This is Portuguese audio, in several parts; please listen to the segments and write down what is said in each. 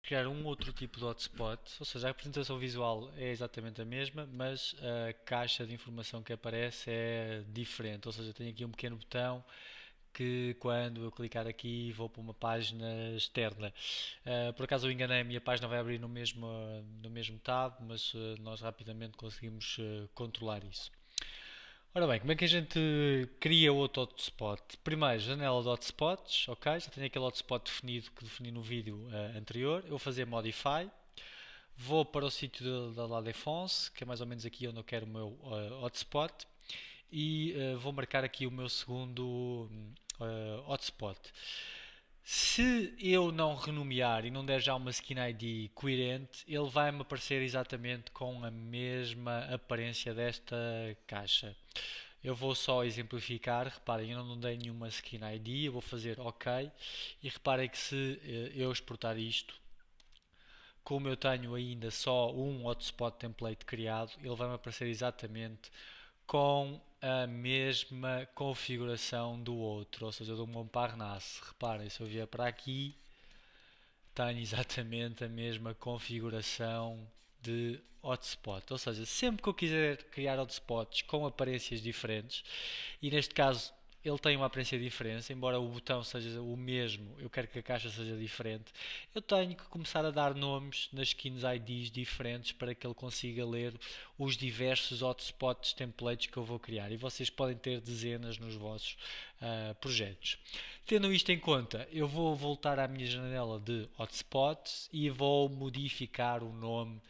criar um outro tipo de hotspot, ou seja, a apresentação visual é exatamente a mesma, mas a caixa de informação que aparece é diferente, ou seja, tenho aqui um pequeno botão que quando eu clicar aqui vou para uma página externa. Por acaso eu enganei-me e a página vai abrir no mesmo tab, mas nós rapidamente conseguimos controlar isso. Ora bem, como é que a gente cria outro hotspot? Primeiro, janela de hotspots, ok? Já tenho aquele hotspot definido que defini no vídeo anterior. Eu vou fazer Modify. Vou para o sítio da La Défense, que é mais ou menos aqui onde eu quero o meu hotspot. E vou marcar aqui o meu segundo hotspot. Se eu não renomear e não der já uma skin ID coerente, ele vai-me aparecer exatamente com a mesma aparência desta caixa. Eu vou só exemplificar, reparem, eu não dei nenhuma skin ID, eu vou fazer OK e reparem que se eu exportar isto, como eu tenho ainda só um hotspot template criado, ele vai-me aparecer exatamente com a mesma configuração do outro, ou seja, do Montparnasse. Reparem, se eu vier para aqui, tenho exatamente a mesma configuração de hotspot. Ou seja, sempre que eu quiser criar hotspots com aparências diferentes, e neste caso ele tem uma aparência diferente, embora o botão seja o mesmo, eu quero que a caixa seja diferente, eu tenho que começar a dar nomes nas skins IDs diferentes para que ele consiga ler os diversos hotspots templates que eu vou criar. E vocês podem ter dezenas nos vossos projetos. Tendo isto em conta, eu vou voltar à minha janela de hotspots e vou modificar o nome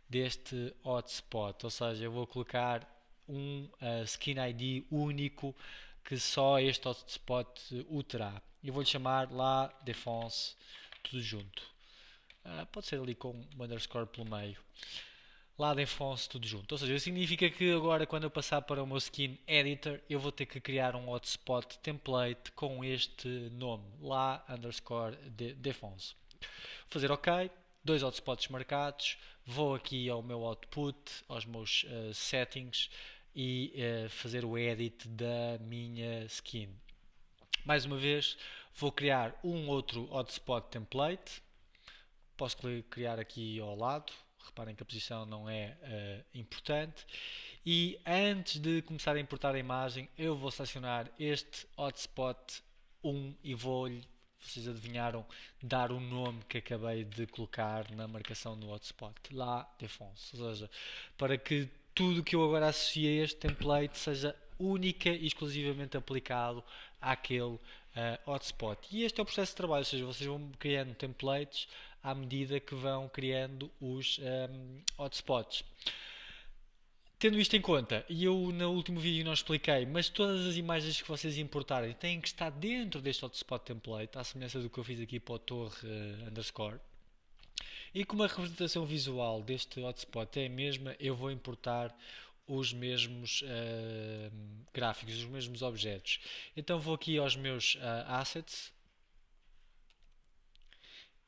deste hotspot, ou seja, eu vou colocar um skin ID único que só este hotspot o terá. Eu vou-lhe chamar La Défense, tudo junto. Pode ser ali com um underscore pelo meio. La Défense, tudo junto. Ou seja, significa que agora, quando eu passar para o meu skin editor, eu vou ter que criar um hotspot template com este nome, La underscore Défense. Vou fazer OK, dois hotspots marcados, vou aqui ao meu output, aos meus settings e fazer o edit da minha skin. Mais uma vez, vou criar um outro hotspot template. Posso criar aqui ao lado. Reparem que a posição não é importante. E antes de começar a importar a imagem, eu vou selecionar este hotspot 1 e vou-lhe, vocês adivinharam, dar o nome que acabei de colocar na marcação do hotspot, La Défense. Ou seja, para que tudo que eu agora associe a este template seja única e exclusivamente aplicado àquele hotspot. E este é o processo de trabalho, ou seja, vocês vão criando templates à medida que vão criando os hotspots. Tendo isto em conta, e eu no último vídeo não expliquei, mas todas as imagens que vocês importarem têm que estar dentro deste hotspot template, à semelhança do que eu fiz aqui para o torre underscore. E como a representação visual deste hotspot é a mesma, eu vou importar os mesmos gráficos, os mesmos objetos. Então vou aqui aos meus assets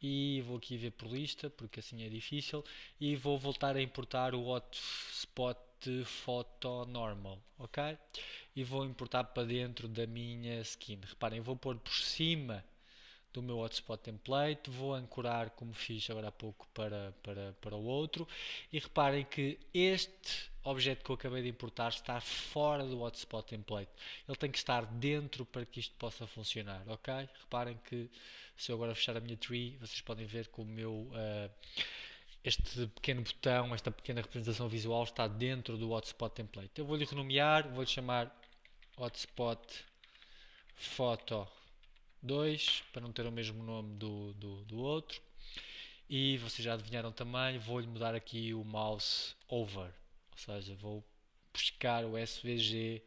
e vou aqui ver por lista, porque assim é difícil, e vou voltar a importar o hotspot photo normal, ok? E vou importar para dentro da minha skin. Reparem, vou pôr por cima do meu hotspot template, vou ancorar como fiz agora há pouco para o outro e reparem que este objeto que eu acabei de importar está fora do hotspot template. Ele tem que estar dentro para que isto possa funcionar, ok? Reparem que se eu agora fechar a minha tree, vocês podem ver que o meu este pequeno botão, esta pequena representação visual está dentro do hotspot template. Eu vou-lhe renomear, vou-lhe chamar hotspot photo 2 para não ter o mesmo nome do outro. E vocês já adivinharam também, vou-lhe mudar aqui o mouse over, ou seja, vou buscar o SVG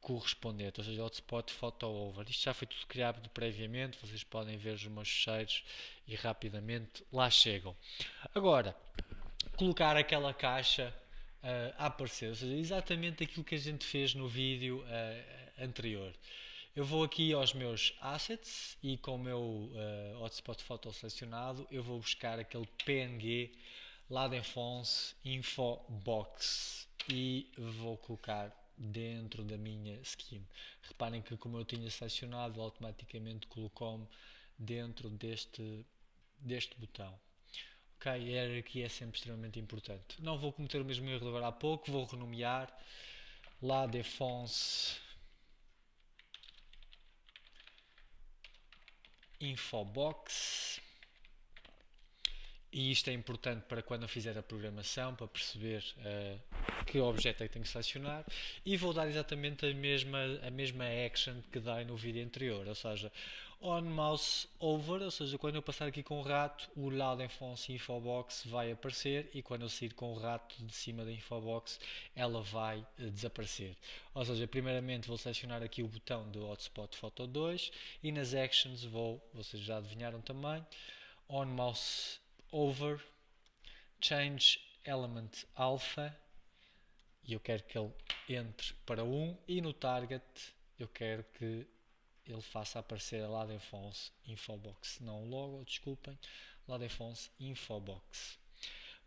correspondente, ou seja, hotspot photo over. Isto já foi tudo criado previamente, vocês podem ver os meus fecheiros e rapidamente lá chegam. Agora, colocar aquela caixa a aparecer, ou seja, exatamente aquilo que a gente fez no vídeo anterior. Eu vou aqui aos meus assets e com o meu hotspot photo selecionado, eu vou buscar aquele PNG lá de Enfonce Info Box e vou colocar dentro da minha skin. Reparem que como eu tinha selecionado, automaticamente colocou-me dentro deste botão. Ok, a hierarquia é sempre extremamente importante. Não vou cometer o mesmo erro de agora há pouco, vou renomear La Défense Infobox. E isto é importante para quando eu fizer a programação, para perceber que objeto é que tenho que selecionar. E vou dar exatamente a mesma action que dei no vídeo anterior, ou seja, on mouse over, ou seja, quando eu passar aqui com o rato, o Ladenfons Infobox vai aparecer, e quando eu sair com o rato de cima da Infobox, ela vai desaparecer. Ou seja, primeiramente vou selecionar aqui o botão do Hotspot Photo 2, e nas actions vocês já adivinharam também, on mouse over, change element alpha, e eu quero que ele entre para 1, e no target eu quero que ele faça aparecer a Ladenfons Infobox, não o logo, desculpem, Ladenfons Infobox.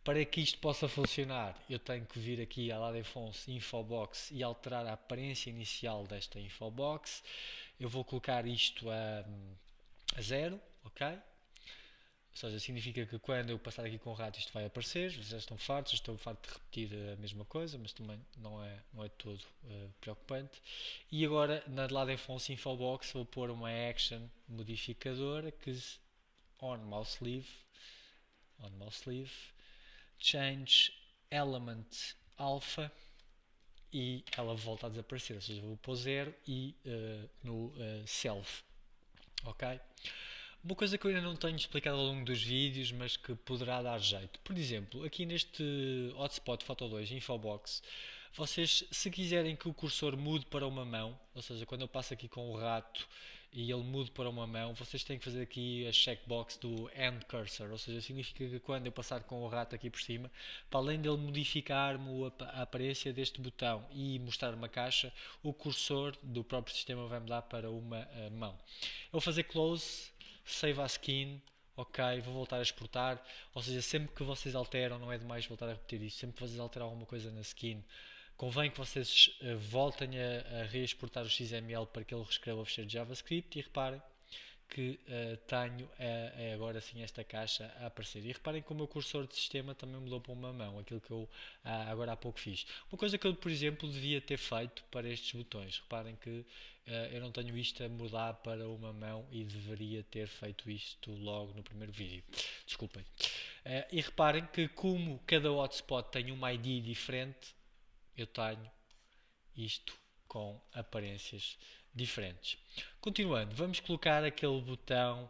Para que isto possa funcionar, eu tenho que vir aqui a Ladenfons Infobox e alterar a aparência inicial desta Infobox. Eu vou colocar isto a 0, ok? Ou seja, significa que quando eu passar aqui com o rato isto vai aparecer. Vocês já estão fartos, estou farto de repetir a mesma coisa, mas também não é todo preocupante. E agora na Ladenfons Infobox vou pôr uma action modificadora que on mouse sleeve, change element alpha, e ela volta a desaparecer, ou seja, vou pôr 0 e no self, ok? Uma coisa que eu ainda não tenho explicado ao longo dos vídeos, mas que poderá dar jeito. Por exemplo, aqui neste Hotspot Photo 2 Infobox, vocês, se quiserem que o cursor mude para uma mão, ou seja, quando eu passo aqui com o rato e ele mude para uma mão, vocês têm que fazer aqui a checkbox do End Cursor, ou seja, significa que quando eu passar com o rato aqui por cima, para além dele modificar-me a aparência deste botão e mostrar uma caixa, o cursor do próprio sistema vai mudar para uma mão. Eu vou fazer close, save a skin, ok, vou voltar a exportar, ou seja, sempre que vocês alteram, não é demais voltar a repetir isto, sempre que vocês alteram alguma coisa na skin, convém que vocês voltem a reexportar o XML para que ele reescreva o ficheiro de JavaScript, e reparem que tenho agora sim esta caixa a aparecer. E reparem que o meu cursor de sistema também mudou para uma mão, aquilo que eu agora há pouco fiz. Uma coisa que eu, por exemplo, devia ter feito para estes botões. Reparem que eu não tenho isto a mudar para uma mão e deveria ter feito isto logo no primeiro vídeo. Desculpem. E reparem que como cada hotspot tem uma ID diferente, eu tenho isto com aparências diferentes. Continuando, vamos colocar aquele botão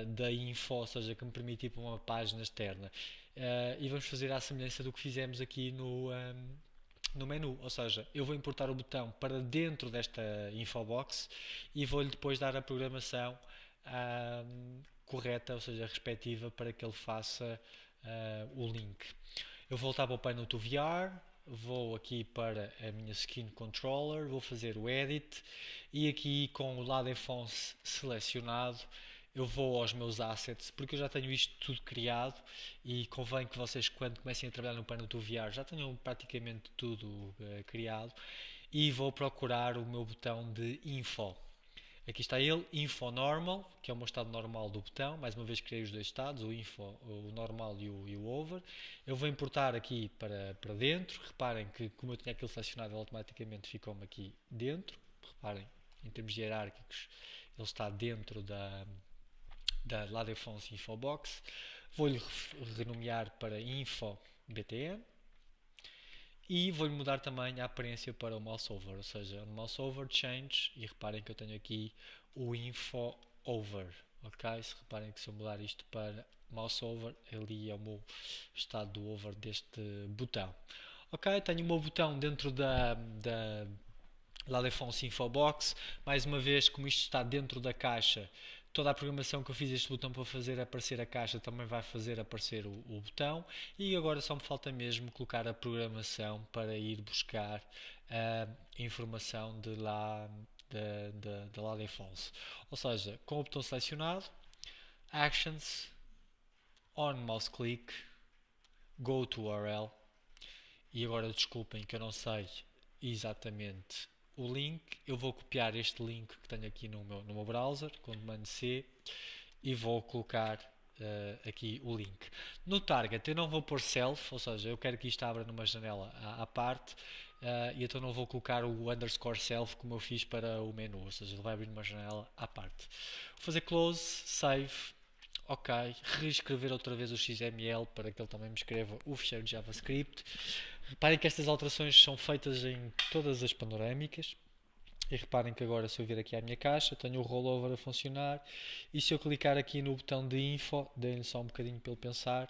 da info, ou seja, que me permite ir para uma página externa. E vamos fazer à semelhança do que fizemos aqui no menu, ou seja, eu vou importar o botão para dentro desta infobox e vou-lhe depois dar a programação correta, ou seja, respectiva, para que ele faça o link. Eu vou voltar para o painel to VR, vou aqui para a minha Skin Controller, vou fazer o Edit, e aqui com o Ladenfons selecionado, eu vou aos meus assets, porque eu já tenho isto tudo criado, e convém que vocês, quando comecem a trabalhar no painel to VR, já tenham praticamente tudo criado, e vou procurar o meu botão de Info. Aqui está ele, Info Normal, que é o meu estado normal do botão. Mais uma vez criei os dois estados, o Info, o normal e o Over. Eu vou importar aqui para dentro. Reparem que, como eu tinha aquilo selecionado, ele automaticamente ficou-me aqui dentro. Reparem, em termos hierárquicos, ele está dentro da Ladenfons Infobox. Vou-lhe renomear para Info BTN. E vou-lhe mudar também a aparência para o mouse over, ou seja, no mouse over change, e reparem que eu tenho aqui o info over, ok? Se reparem que se eu mudar isto para mouse over, ali é o meu estado do over deste botão. Ok, tenho o meu botão dentro da Ladenfons Infobox. Mais uma vez, como isto está dentro da caixa, toda a programação que eu fiz este botão para fazer aparecer a caixa também vai fazer aparecer o botão, e agora só me falta mesmo colocar a programação para ir buscar a informação de lá da Ladenfons. Ou seja, com o botão selecionado, Actions, On Mouse Click, Go to URL, e agora desculpem que eu não sei exatamente o link. Eu vou copiar este link que tenho aqui no meu browser com comando C, e vou colocar aqui o link. No target eu não vou pôr self, ou seja, eu quero que isto abra numa janela à parte, e então não vou colocar o underscore self como eu fiz para o menu, ou seja, ele vai abrir numa janela à parte. Vou fazer close, save, ok, reescrever outra vez o XML para que ele também me escreva o fecheiro de JavaScript. Reparem que estas alterações são feitas em todas as panorâmicas. E reparem que agora, se eu vir aqui à minha caixa, tenho o rollover a funcionar. E se eu clicar aqui no botão de info, deem-lhe só um bocadinho para ele pensar,